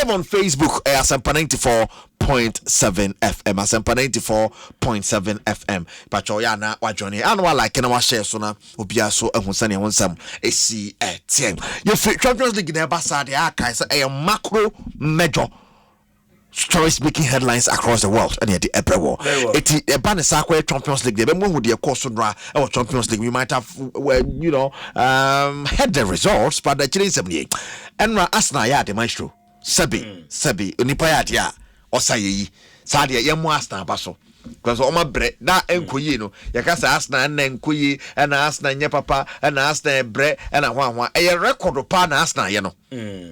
live on Facebook, Asempa 94.7 FM. Asempa 94.7 FM. Pacho ya na wa join and wa like na wa share so na obia so ehusane wonsam esi etiem. You Champions League na ba sa de aka say a macro major stories making headlines across the world and the every war. It a ban Champions League. The moment the course or Champions League, we might have had the results, but the Chilean 78 and Asna ya the maestro Sebi Unipayat ya or Sayi Sadia Yamuasta Basso. Because all my bread that enquy no yakasa asna and enquy and asna nya papa and asna bread and a one a record of pan asna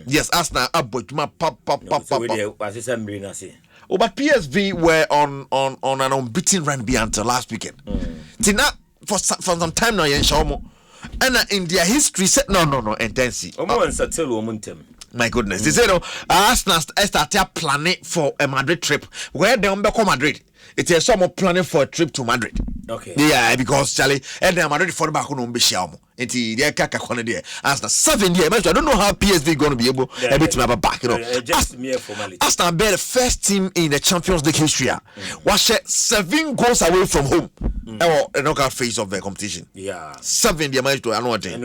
yes asna abojuma pop but PSV were on an unbeaten run until last weekend tina for some time now yen shomo and in their history said no intensity my goodness they said Arsenal started planning for a Madrid trip where they come Madrid. It is some planning for a trip to Madrid. Okay. Yeah, because Charlie, and I'm Madrid for the back on Bishalmo. It's the Kaka Holiday. As the 7 years, I don't know how PSV going to be able a bit to back. Just mere formality. Arsenal be the first team in the Champions League history. Was 7 goals away from home. Or a knockout phase of the competition. Yeah. 7 years to another day.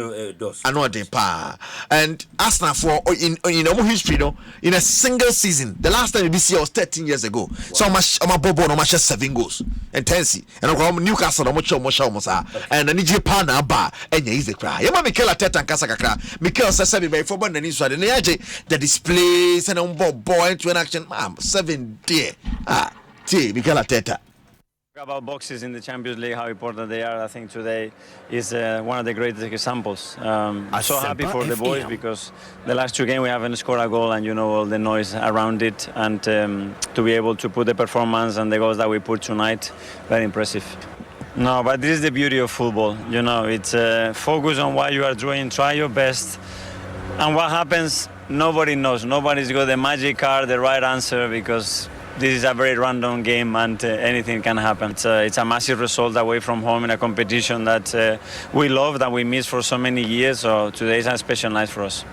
And Arsenal for in our history, in a single season, the last time this year was 13 years ago. Wow. So much Bobo no much 7 goals. Intense. And Newcastle no much and an Egypt partner bar and is the cry. Yama Mikel Arteta and Casacra. Mikel says 7 by 4 and inside the displays and on boy into an action. 7 dear. Mikel Arteta. About boxes in the Champions League, how important they are, I think today is one of the greatest examples. I'm so happy for the boys because the last 2 games we haven't scored a goal and you know all the noise around it, and to be able to put the performance and the goals that we put tonight, very impressive. No, but this is the beauty of football. You know, it's focus on what you are doing, try your best, and what happens, nobody knows. Nobody's got the magic card, the right answer, because this is a very random game and anything can happen. It's a massive result away from home in a competition that we love, that we missed for so many years. So today is a special night for us.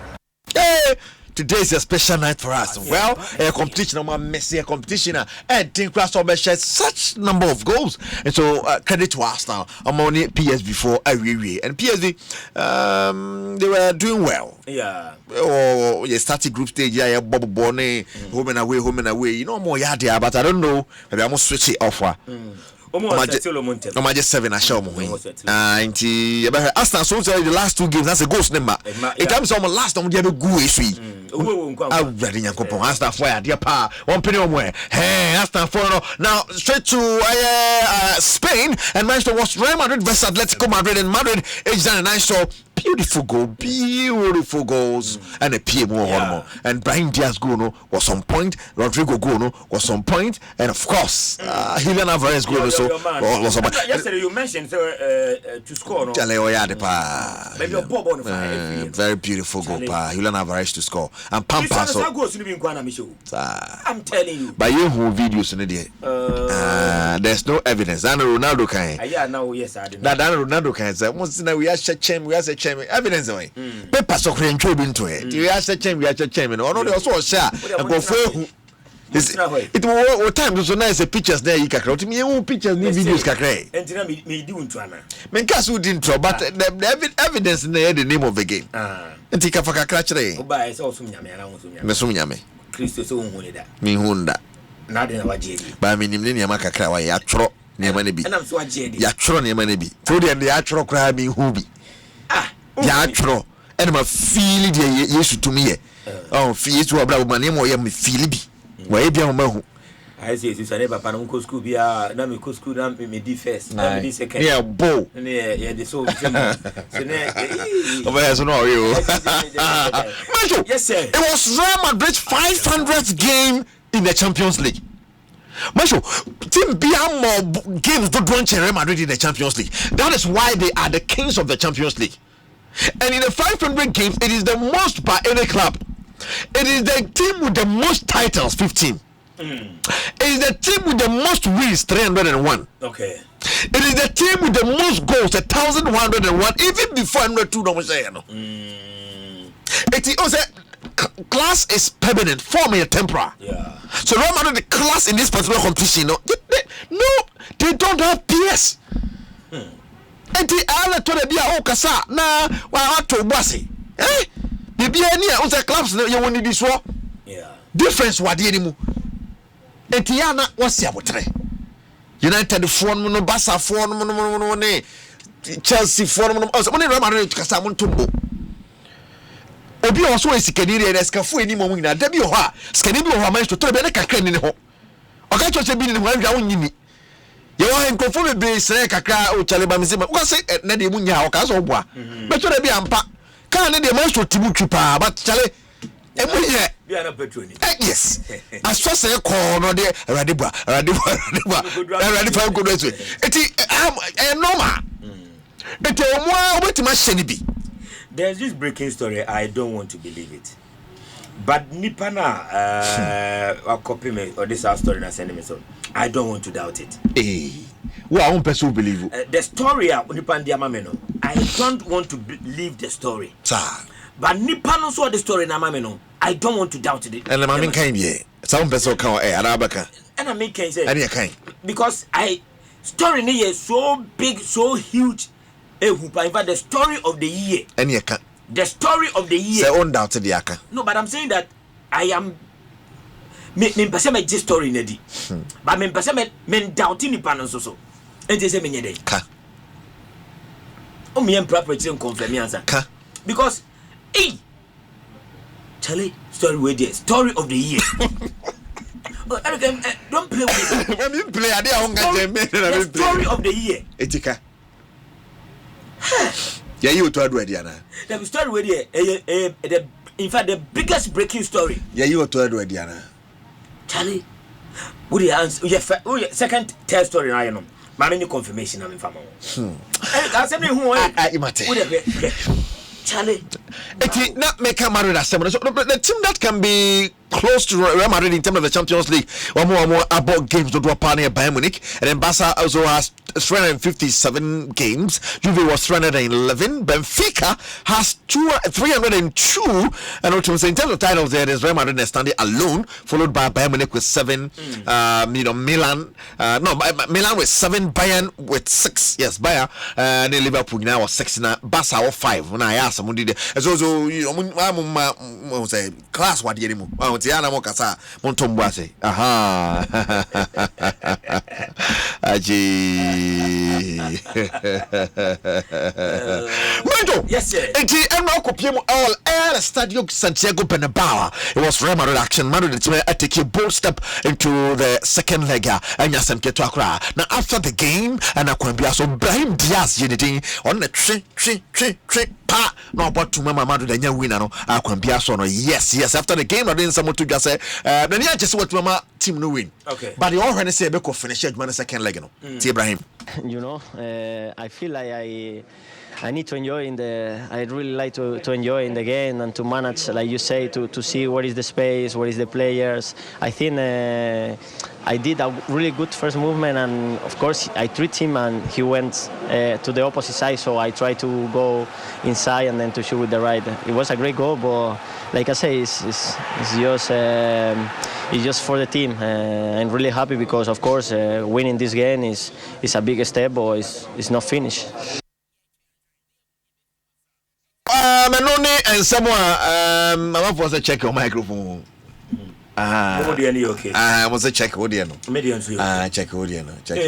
Hey! Today is a special night for us. Well, a competition, a messy competition, and think Crystal shared such number of goals. And so credit to us now. I'm on PSV for every and PSV, they were doing well. Yeah. Oh, you started group stage. Yeah, Bob Bonnet, home and away. You know more yeah, but I don't know. Maybe I'm gonna switch it off. Just 7 I show me. Arsenal so the last 2 games that's a ghost number. It comes on last time we have a good issue. I ready Yankopon Arsenal for dear pa 1 penny somewhere. Hey, Arsenal for now straight to Spain and Manchester was Real Madrid versus Atletico Madrid and Madrid is done a nice show. Beautiful goals and a PM and Brahim Diaz goal was on point, Rodrigo goal was on point, and of course Julian Alvarez goal also was on point. Yesterday you mentioned to score very beautiful goal Julian Alvarez to score and Pampa so I'm telling you by you who videos in the there's no evidence and Ronaldo can Ronaldo can say once we are evidence away. Paper so create into it. You are such a chairman. Or no, also share and go for it will time so nice pictures there. You can create me pictures, new videos. And me doing to Anna. Menkas who didn't try, but the evidence in the name of the game. And take a cratch. By it's also Yame. Christus that. Me Hunda. Not in our JD. By me, Yamaka Krawa, Yatro, near money be. And I'm so JD. Yatro near money be. Food and the Yatro crab being Hubi. Yatro, and my feel it yes to me. Oh, fees to about my name or yam feel be. Where be on my I say, you said, Papa, Uncle School be a Namico School, me be first, second. Yeah, bow. Yeah, the soul. Over there, so no, you. Yes, sir. It was Real Madrid's 500th game in the Champions League. Marshall, Team Bia more games don't run Real Madrid in the Champions League. That is why they are the kings of the Champions League. And in the 500 games, it is the most by any club. It is the team with the most titles, 15. It is the team with the most wins, 301. Okay. It is the team with the most goals, 1,101. Even before 102, no one say no. It is also class is permanent, form is temporal. Yeah. So Real Madrid, the class in this particular competition, they don't have peers. And the other to the Bia Okasa, na wa to Bossy. The Bia near on the clubs, you want this war. Yeah. Difference what the anymore. And Tiana was the tre. United form no Bassa form no Chelsea form no Real Madrid Casamon Tumbo. Obi also is Canadian and Escafu any moment. Debbie Oha, Scandinavia managed to throw a crack in the hole. Okay, just a bit in one down in me. You are in conformity base, Kaka, or Chalibam. What's it at Neddy Munya or Casoba? But to be ampa. Can't they manage to Tibuchupa, but Charlie. We are not petrol. Yes. As far as a corner there, Radiba, good way. It is normal. But what must be? There's this breaking story. I don't want to believe it. But Nipana, copy me or this our story and send me so. I don't want to doubt it. Well, I won't person believe you. The story of Nipandia Mameno. I don't want to believe the story. Sir. But Nipano saw the story na Mameno. I don't want to doubt it. And the Mamin came here. Some person come Arabaka. And I make say. And you can. Because story is so big, so huge. In fact, the story of the year. And you can. The story of the year. Say undoubted the Aka. No, but I'm saying that I am. Me person me story nedi. But me person me doubting the panel so. And they say me nyede. Ka. O me em preparation confirm me answer. Ka. Because Charlie, story with the story of the year. Don't play with it. When you play, I don't the story of the year. Etika. Yeah, you to Edward Diana. The story with the in fact the biggest breaking story. Yeah, you to Edward Diana. Charlie, what the answer? Your second tell story I know. My many confirmation I'm in family. I said who I mate. Charlie, it not make a Madrid Asempa. So the team that can be close to Real Madrid in terms of the Champions League, one more about games to drop on Bayern Munich, and then Barca also has 357 games. Juve was 311. Benfica has 302, and also in terms of titles, there is Real Madrid standing alone, followed by Bayern Munich with 7. Milan with 7, Bayern with 6. Yes, Bayern, and then Liverpool now was 6. Now Barca was 5. When I asked someone did it, so I'm say class what did you? Tiana Mokasa, Montomboise. Aha. Mento. Yes, sir. And now copium all air Stadio Santiago Bernabeu. It was Real Madrid action. Madrid take a bold step into the second leg. And Yasem Ketuakra. Now after the game, and Aquambia so Brahim Diaz unity on the tree pa. No, but to Mama Madrid and your winner. Aquambia so no. Yes. After the game, I didn't someone to just say, then you just what Mama team no win. Okay. But you already say Beko finish it, man, second leg. Ibrahim. You know, I feel like I need to enjoy I really like to enjoy in the game and to manage, like you say, to see what is the space, what is the players. I think I did a really good first movement, and of course I treat him and he went to the opposite side, so I tried to go inside and then to shoot with the right. It was a great goal, but like I say, it's just for the team. I'm really happy because of course winning this game is a big step, but it's not finished. Manone and someone I'm supposed to check your microphone. Okay. I was a check audio. Check audio. Check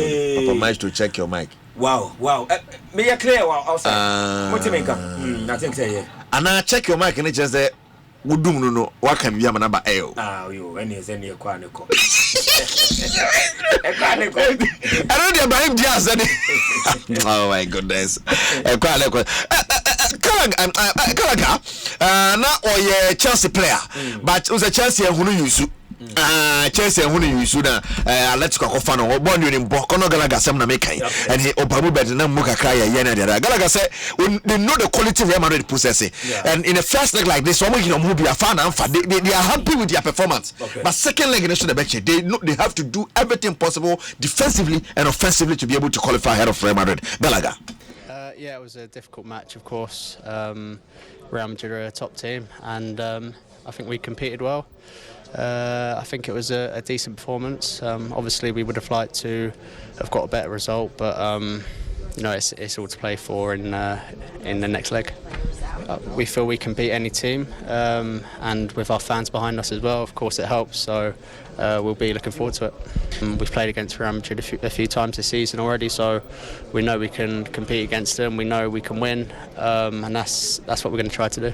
to check your mic. Wow. May I clear outside? What you make up? I think say yeah. And I check your mic and it just say Wudum no what can you number L? You any send your quanico. I don't know about him just oh my goodness. Kalaga, now or Chelsea player, but it was a Chelsea who use Chelsea who use let's go fan or born in Bokono Galaga Sam Nameka, and he Obamu Bedna Muka Kaya Yana. Galaga said, they know the quality Real Madrid possessing, and in the first leg like this, someone who be a fan and they are happy with their performance. But second leg in the bench, they have to do everything possible defensively and offensively to be able to qualify ahead of Real Madrid. Galaga. Yeah, it was a difficult match, of course. Real Madrid are a top team, and I think we competed well. I think it was a decent performance. Obviously, we would have liked to have got a better result, but it's all to play for in the next leg. We feel we can beat any team, and with our fans behind us as well, of course it helps. So we'll be looking forward to it. We've played against Real Madrid a few times this season already, so we know we can compete against them. We know we can win, and that's what we're going to try to do.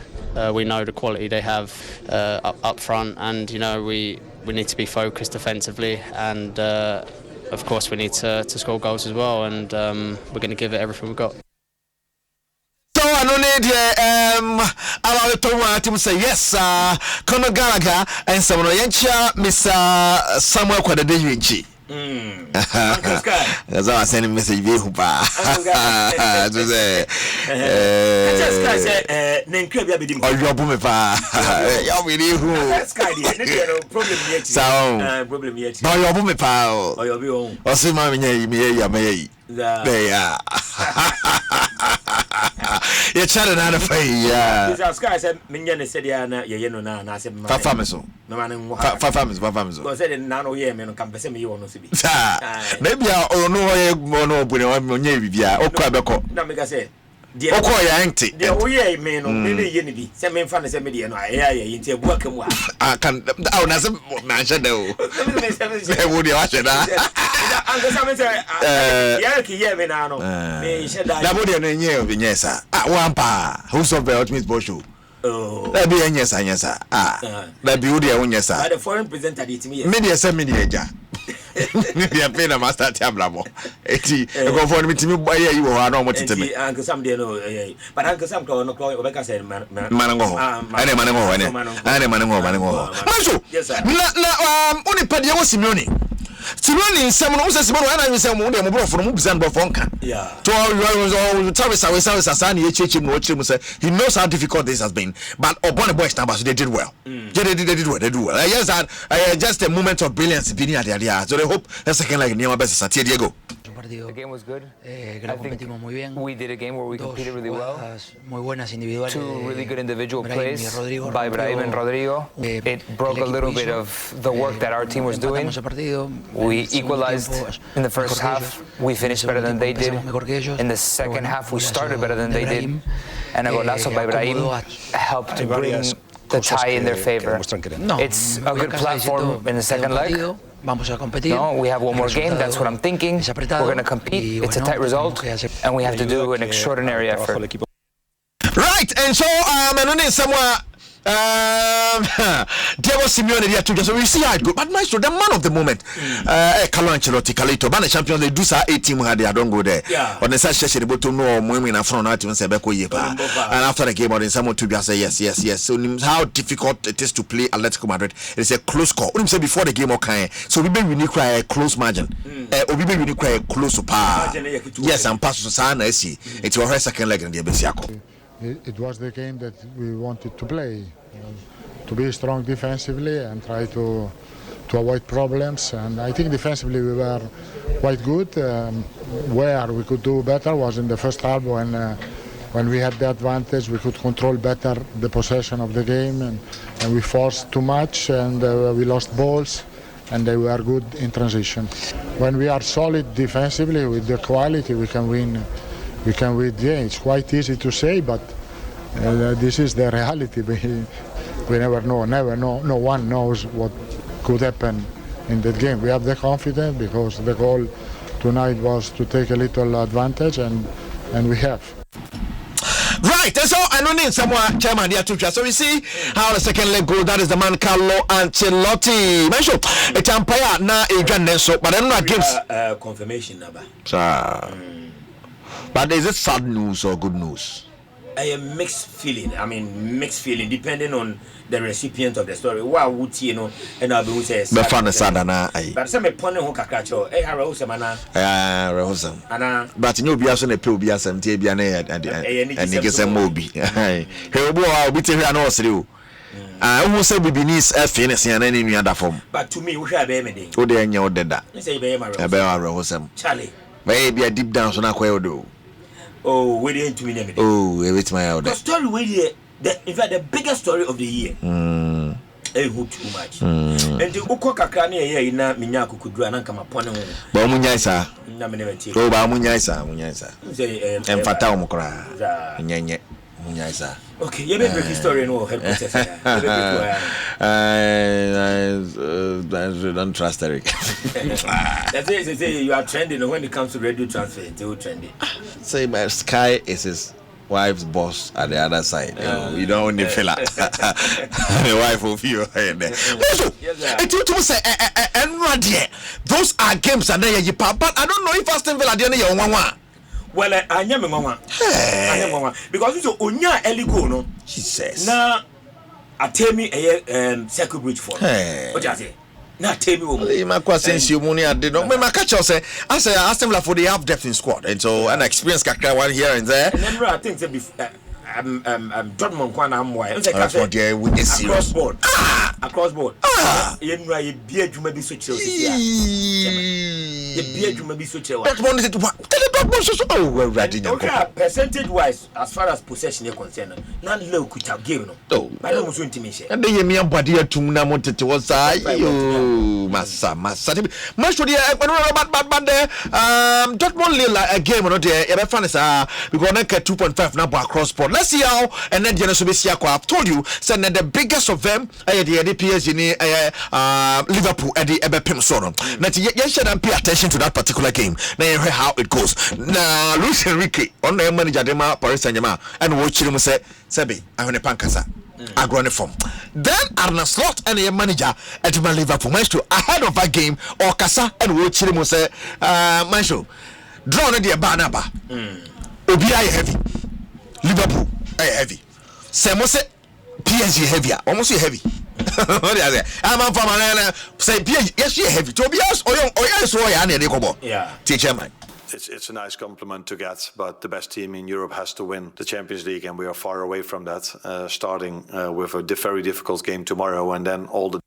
We know the quality they have up front, and we need to be focused defensively, and of course we need to score goals as well, and we're going to give it everything we've got. I don't need allow it to say yes, Conor Gallagher and someone Mr. Samuel Quadadinchi. That's how I send a message. You chatting out of pay, yeah. This guy said, Minion said, you know, now I said, Fafamiso. No man, Fafamiso. I said, Nano, yeah, man, come to me, you want to be. Maybe I know when I'm Navia or Quabeco. Namika said, dear, yeah, man, maybe you send me fun as a media, and I into work and work. I can, oh, that's a mansion, though. Would you watch it? Uncle Simon said, yeah, me now. Nobody in you, Vinyasa. One pa, who's of the ultimate Boshu. Oh, that be an yes, sir. That beauty, yes, sir. The foreign presenter, it's me. Media, some media. You have paid a master tablamo. 80 go for me to me by you are not what to me. Uncle Sam, dear, no, but Uncle Sam, Rebecca said, Manango, yes, sir. Only Padia was Simone. Simone, someone who says, I was a woman from Mubzan Bofonka. Yeah. To all Travis, I was a son, he knows how difficult this has been. But upon the boys' numbers, they did well. They did well. Yes, just a moment of brilliance in the idea. So I hope the second leg near my best San Diego. The game was good. I think we did a game where we competed really well. Two really good individual plays by Brahim and Rodrigo. It broke a little bit of the work that our team was doing. We equalized in the first half. We finished better than they did. In the second half, we started better than they did. And a golazo by Brahim helped to bring the tie in their favor. It's a good platform in the second leg. No, we have one more game. That's what I'm thinking. We're going to compete. It's a tight result, and we have to do an extraordinary effort. Right, and so somewhere. Diego Simeone, so we see how it goes. But Maestro, the man of the moment, Carlo Ancelotti, Calito, Bana champions, they do say 8 team had I don't go there. On the side, she able to know women in front of say Beko Yepa. And after the game, someone to be say yes. So how difficult it is to play Atletico Madrid. It's a close call. Say before the game, okay. So we be really cry a close margin. Or we be really cry a close power. Yes, and pass to Sana. It's your second leg in the Besiaco. It was the game that we wanted to play, to be strong defensively and try to avoid problems. And I think defensively we were quite good. Where we could do better was in the first half when we had the advantage, we could control better the possession of the game, and we forced too much, and we lost balls, and they were good in transition. When we are solid defensively with the quality, we can win. Yeah, it's quite easy to say, but this is the reality. We never know. No one knows what could happen in that game. We have the confidence because the goal tonight was to take a little advantage, and we have. Right, and so I don't need someone chairman there too. So we see how the second leg goes. That is the man Carlo Ancelotti. Mention it's umpire now a so, but I don't know games. Confirmation number. But is it sad news or good news? A mixed feeling. Mixed feeling depending on the recipient of the story. What would you know? And I'll be saying. But fun sad na. But some point who kakacho. Rahusam Rahusam. But you be also a pay be as MT be and niggas and mobi. Hey, I'll be telling you no serious. I almost said Bibinese FNS and any other form. But to me, we have a oh, they are dead that. Say, Charlie. Maybe a deep down so now. Oh, we didn't to me. Oh, it's my out. The story in fact, the biggest story of the year. Who too much. And the Uko Kakani na Minyaku could run and come upon him. Bamunyaisa. Naminati. Bamunyaisa. And Fatal Mokra. Munyaisa. Okay, you make the story and help us. Don't trust Eric. That's it. They say you are trending when it comes to radio transfer. They will trend it. Say, my Sky is his wife's boss at the other side. You don't own the fella. The wife of you. Those are games and then you pop. But I don't know if Aston Villa didn't know one. Well, I am mama. Because it's Onya Eligo, no? She says. Now, I tell me a circle bridge for. What you say? Now tell me my question is you money I did not. My catch say I say Aston Villa for the half depth in squad, and so an experienced character one here and there. And then I think I'm Dortmund Kwana Amway. Across board. Across board. You know, you be a Juma be switch. You be a Juma be switch. That one is it. Oh, we're ready. Okay, percentage wise, as far as possession is concerned, none low could have given. Oh, I don't want to intimidate. And they me a body to Namonte to us. Massa. Much to the but Dortmund Lila a game or not there. Ever fun is because I get 2.5 now across board. Let's see how and then I've told you, send the biggest of them. The PSG Liverpool at the Ebepim Sorum. Now, you should pay attention to that particular game. Now, you hear how it goes. Now, Luis Enrique on the manager Dema Paris Saint-Germain and watch him say, Sebi, I want a pancasa. I go on the form. Then Arna Slot and the manager at my Liverpool Maestro ahead of that game or Casa and watch him say, Maestro, draw on the Banaba. Obi heavy. Liverpool heavy. Semose PSG heavier. Almost heavy. I'm from say yes, she heavy. Tobias or yes, yeah. Teacher man. It's a nice compliment to get, but the best team in Europe has to win the Champions League, and we are far away from that. Starting with a very difficult game tomorrow, and then all the.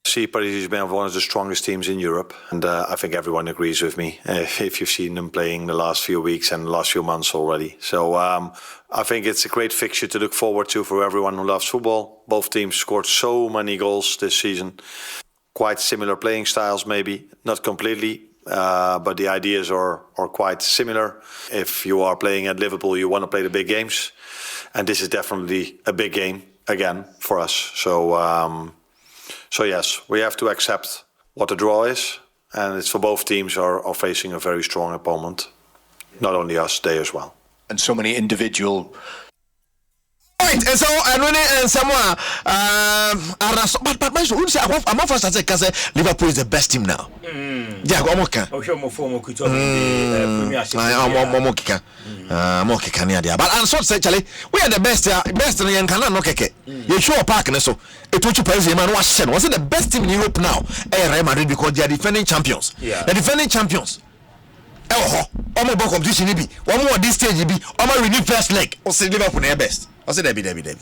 See, Paris has been one of the strongest teams in Europe, and I think everyone agrees with me if you've seen them playing the last few weeks and the last few months already. So I think it's a great fixture to look forward to for everyone who loves football. Both teams scored so many goals this season. Quite similar playing styles, maybe not completely, but the ideas are quite similar. If you are playing at Liverpool, you want to play the big games, and this is definitely a big game again for us. So yes, we have to accept what the draw is, and it's for both teams are facing a very strong opponent. Not only us, they as well. And so many individual. Right, and so and someone but my should say I'm not first say because Liverpool is the best team now. Yeah, go moka. But I'm so say Charlie, we are the best in Canada no keke. You show park na so. It what you Paris man was it the best team in Europe now? Real Madrid because they are defending champions. Yeah. The defending champions. Omo ball competition be. One more this stage be. Omo renew first leg. O say Liverpool na best. O say David.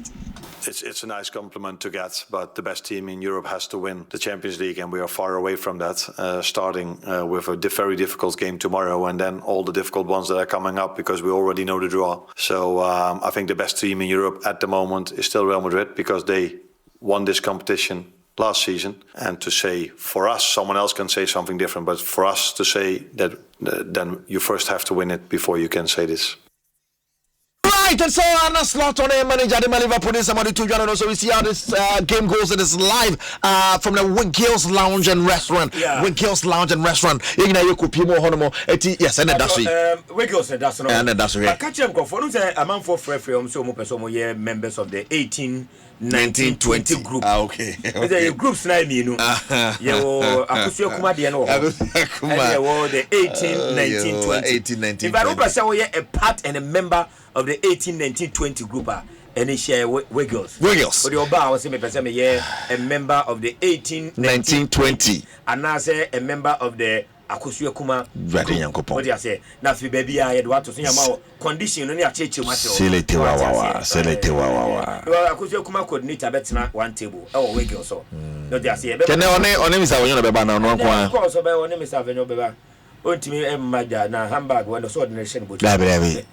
It's a nice compliment to get, but the best team in Europe has to win the Champions League, and we are far away from that. Starting with a very difficult game tomorrow, and then all the difficult ones that are coming up because we already know the draw. So I think the best team in Europe at the moment is still Real Madrid because they won this competition last season. And to say for us, someone else can say something different, but for us to say that, then you first have to win it before you can say this. Right, and so Arna Slot on a manager the Liverpool is somebody to join us. So we see how this game goes. It is live from the Wiggles Lounge and Restaurant. Yeah. Wiggles Lounge and Restaurant. You know you could be more honorable. Yes, and that's it. Wiggles that's no. And that's it. Catch them go for a man for free so mo person mo members of the 19-20 group. Okay. The groups na me no. Yo akusua kuma de no. Kuma. The 18-19-20. If I don't say we a part and a member of the 18-19-20 group and they share Wiggles. But your bar was a member of the 18-19-20 and now say a member of the Akusua Kuma. What do you say? Now if baby I had what to say about condition only a church matter. Select wawa. Well Akusua Kuma coordinator better one table. Oh Wiggles so. No they say. Can only is our beba now no kwa. Of course, our name is Avenue Beba. Ontimi maja na handbag when so ordinary shen bo. Dabi.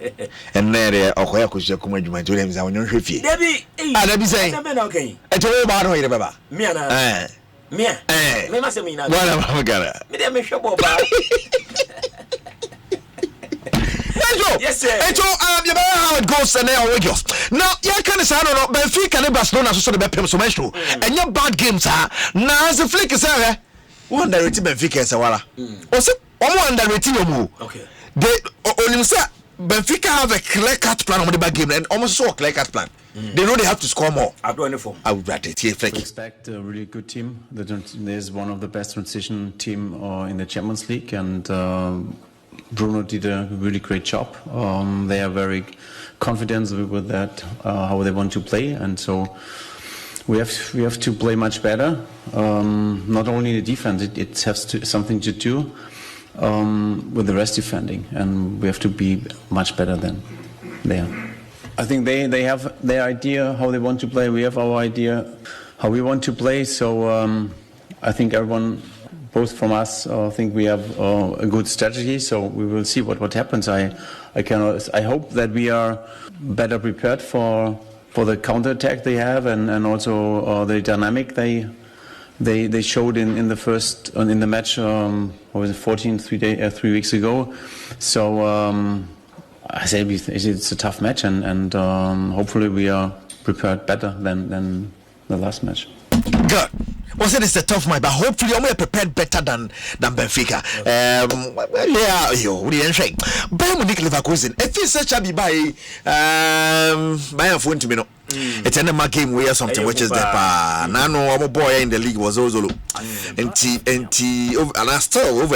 And there okoya kusia kuma dwuma to dem za wonyo hwefie. Dabi. Dabi say. Asempa na okay. E to ba no yire baba. Me ana. Me. Me ma se me na. Wala ma gara. Me dem me hwebo ba. Yes sir. Eto you know how it goes and now you can say no Benfica and Barcelona so the be so much and your bad games na as a flick say one that Benfica say wala. O say one that mu. Okay. They only say Benfica have a clear-cut plan on the bad game and almost so a clear-cut plan. They know they have to score more. I would rather expect a really good team. There's one of the best transition team in the Champions League, and Bruno did a really great job. They are very confident with that, how they want to play, and so we have to play much better. Not only the defense, it has something to do with the rest defending, and we have to be much better than they are. I think they have their idea how they want to play. We have our idea how we want to play. So I think everyone, both from us, think we have a good strategy. So we will see what happens. I hope that we are better prepared for the counter-attack they have, and also the dynamic they showed in the first in the match. What was it, 3 weeks ago? So. I said it's a tough match, and hopefully we are prepared better than the last match. Good. Well, said it's a tough match, but hopefully we are prepared better than Benfica. Yeah, what do you think? Bayern Munich Leverkusen. If you search Abi by Bayern phone to me, no. It's an MA game where something which is the Nano our boy in the league was also and I still over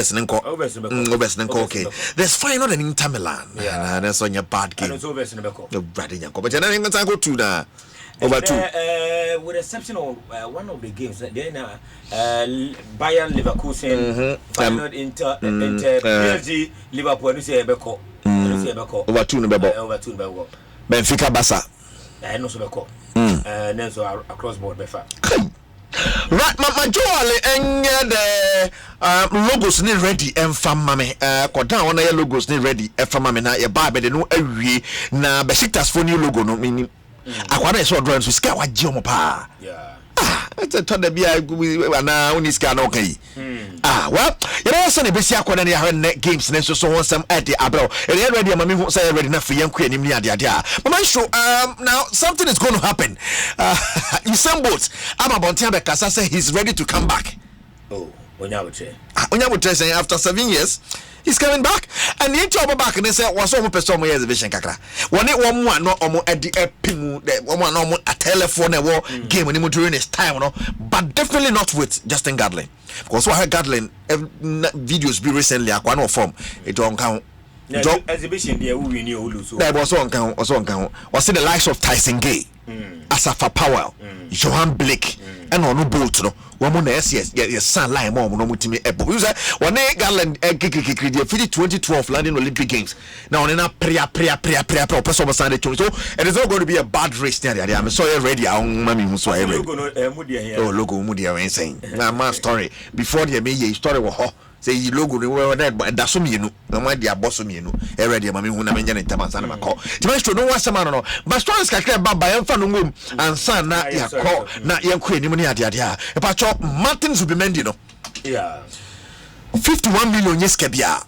okay. There's final in Inter Milan. Yeah, that's on your bad game. It's over but then I go to the over two. With exception of one of the games, then Bayern Leverkusen final Inter PSG Liverpool you say Beko. Over two Beko. Benfica Barca. No so beko then so across board befa right my jolly and the logos ni ready and fam mame kodan wona ya logos ni ready e fam mame na ye ba be de no awie na Besiktas for new logo no meaning akwara e so drawing so ska wa je omo pa it's a ton be na uni ska na okay well you know so ne be sia kwada na ya games ne so won some at the abro e ready mame hu say ready na free yanku anim ni ade but man show now something is going to happen Usain Bolt Amabontia be kasa say he's ready to come back. Onyabuche saying after 7 years he's coming back, and the job back and they say was almost person exhibition kakra one no omo edi epimu the one no a telephone game when during his time no, but definitely not with Justin Gadlin, because what Gadlin videos be recently akwa no form it don't count exhibition there we win you lose that was on count was the likes of Tyson Gay, Asafa Powell, Johan Blake and on Bolt no one yes son line more no mutimi ebo you say one Garland kikikikri 2012 London Olympic Games now on a prayer person Sunday so it is not going to be a bad race there I'm so ready mami who so logo mudia when saying my story before the me story was say you logo we were that that's me no my dear boss me no e ready mami hu na menja na tamansa na makọ timestro no wasa man no but stories kakra baba yam fa no ngum ansa na yakọ na yanko enim ne ade a e pa cho Martin Zubimendi no 51 million yes kebia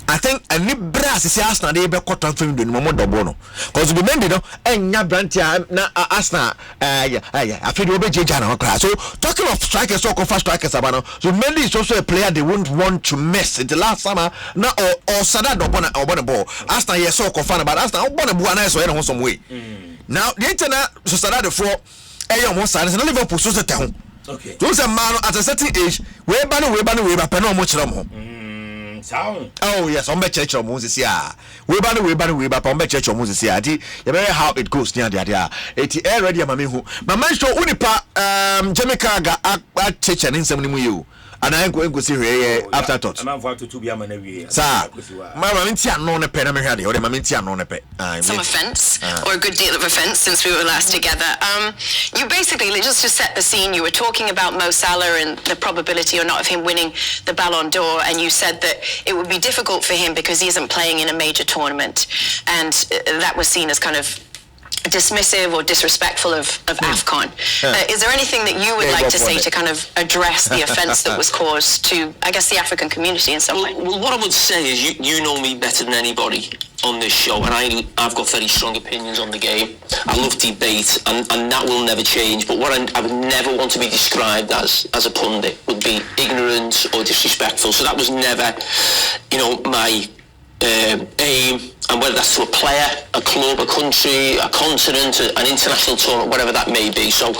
I think any brass is Arsenal they be quarter from the no double no cause Zubimendi no enya brantia na Arsenal I feel we be jeja na okra so talking of strikers so confirm strikers abano Zubimendi is also a player they won't want to miss the last summer na or Sada do bona ball Arsenal yes so confirm but Arsenal bona ball na so here some way now the internet so Sada the four mo Sada na Liverpool so set down okay so say man at a certain age we ba no mo kire mo oh yes on be church of Moses ya we ba on be church of Moses ya di you very how it goes near there it already mama hu mama show unipa Jamaica ga a church and nsem ni mu you and I go see here after thought. I'm for to be a man every. Sir, my mamintia no ne pen me or the mamintia no ne pe. Some offence or a good deal of offence since we were last together. You basically just to set the scene. You were talking about Mo Salah and the probability or not of him winning the Ballon d'Or, and you said that it would be difficult for him because he isn't playing in a major tournament, and that was seen as kind of dismissive or disrespectful of AFCON. Is there anything that you would like to say to kind of address the offence that was caused to, I guess, the African community in some way? Well, what I would say is you know me better than anybody on this show, and I've got very strong opinions on the game. I love debate, and that will never change. But what I would never want to be described as a pundit would be ignorant or disrespectful. So that was never, my aim, and whether that's to a player, a club, a country, a continent, an international tournament, whatever that may be. So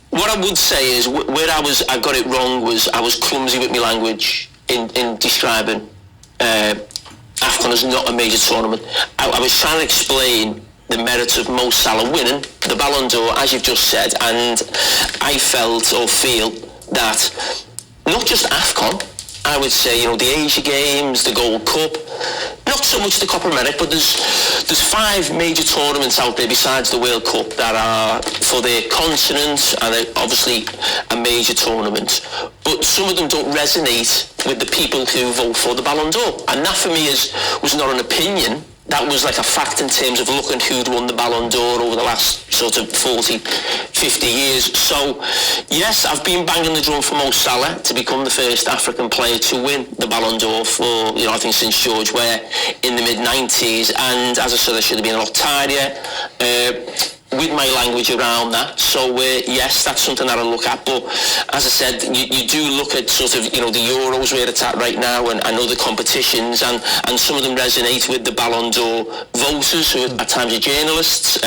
what I would say is where I got it wrong was I was clumsy with my language in describing AFCON as not a major tournament. I was trying to explain the merits of Mo Salah winning the Ballon d'Or, as you've just said, and I felt or feel that not just AFCON, I would say, the Asia Games, the Gold Cup, not so much the Copa America, but there's 5 major tournaments out there besides the World Cup that are for their continent, and they're obviously a major tournament. But some of them don't resonate with the people who vote for the Ballon d'Or. And that for me was not an opinion. That was like a fact in terms of looking who'd won the Ballon d'Or over the last sort of 40, 50 years. So, yes, I've been banging the drum for Mo Salah to become the first African player to win the Ballon d'Or for, I think since George Weah in the mid-90s. And as I said, I should have been a lot tidier with my language around that. So, yes, that's something that I look at. But as I said, you do look at sort of, the Euros where it's at right now and other competitions, and some of them resonate with the Ballon d'Or voters, who at times are journalists,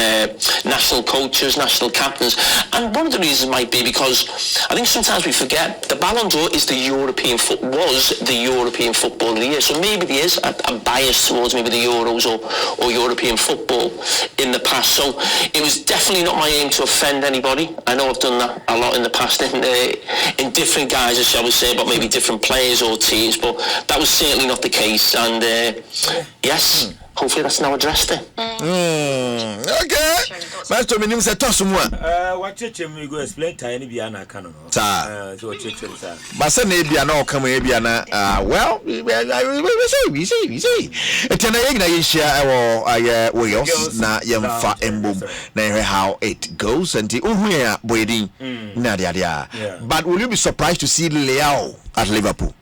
national coaches, national captains. And one of the reasons might be because I think sometimes we forget the Ballon d'Or was the European football of the year. So maybe there is a bias towards maybe the Euros or European football in the past. So it was definitely not my aim to offend anybody. I know I've done that a lot in the past in different guises, shall we say, about maybe different players or teams, but that was certainly not the case. And yes, hopefully that's now addressed it. Okay. Master Minim said toss more. What church we go explain tiny biana canon. So church sir. But say biana come biana well we see. Etena igna yishia Wales na yemfa embum na how it goes and the uhuya boydin na dia. But will you be surprised to see Leao at Liverpool?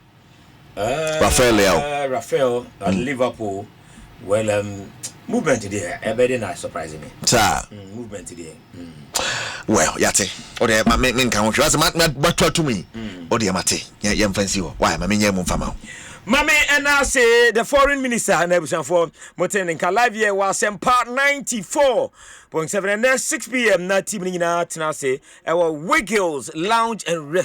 Rafael at Liverpool. Well, movement today, everybody not surprising me. Sir, movement today. Well, yate. Or the main country. As a matter to me. Or the mate. Yam fancy. Why, my main fama. Mame, and I say the foreign minister and everything for Moten and Calavia was Asempa 94.7 and 6 p.m. na team in our say our Wiggles Lounge and Rest.